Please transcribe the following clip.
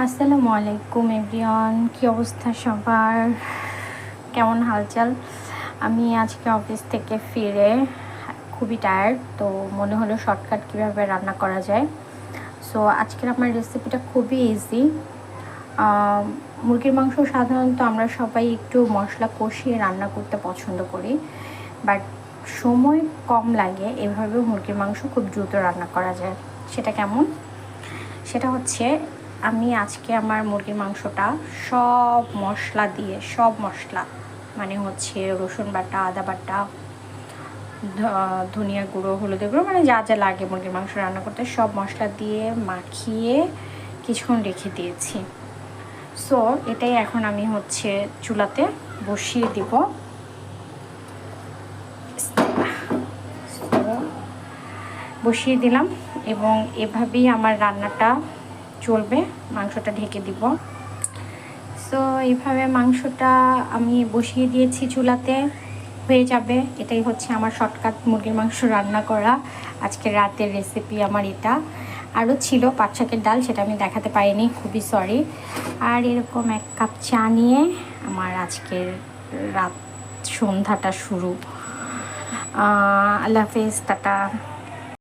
আসসালামু আলাইকুম এভরিওয়ান, কী অবস্থা সবার, কেমন হালচাল? আমি আজকে অফিস থেকে ফিরে খুবই টায়ার্ড, তো মনে হলো শর্টকাট কীভাবে রান্না করা যায়। সো আজকের আমার রেসিপিটা খুবই ইজি। মুরগির মাংস সাধারণত আমরা সবাই একটু মশলা কষিয়ে রান্না করতে পছন্দ করি, বাট সময় কম লাগে, এভাবেও মুরগির মাংস খুব দ্রুত রান্না করা যায়। সেটা কেমন? সেটা হচ্ছে, আমি আজকে আমার মুরগির মাংসটা সব মশলা দিয়ে, সব মশলা মানে হচ্ছে রসুন বাটা, আদা বাটা, ধনিয়া গুঁড়ো, হলুদের গুঁড়ো, মানে যা যা লাগে মুরগির মাংস রান্না করতে সব মশলা দিয়ে মাখিয়ে কিছুক্ষণ রেখে দিয়েছি। সো এটাই এখন আমি হচ্ছে চুলাতে বসিয়ে দিব। বসিয়ে দিলাম এবং এভাবেই আমার রান্নাটা চলবে। মাংসটা ঢেকে দিব। সো এইভাবে মাংসটা আমি বসিয়ে দিয়েছি চুলাতে, হয়ে যাবে। এটাই হচ্ছে আমার শর্টকাট মুরগির মাংস রান্না করা। আজকে রাতের রেসিপি আমার এটা। আরও ছিল পাট শাকের ডাল, সেটা আমি দেখাতে পারিনি, খুবই সরি। আর এরকম 1 কাপ চা নিয়ে আমার আজকের রাত সন্ধ্যাটা শুরু। আল্লাহ হাফেজ, টাটা।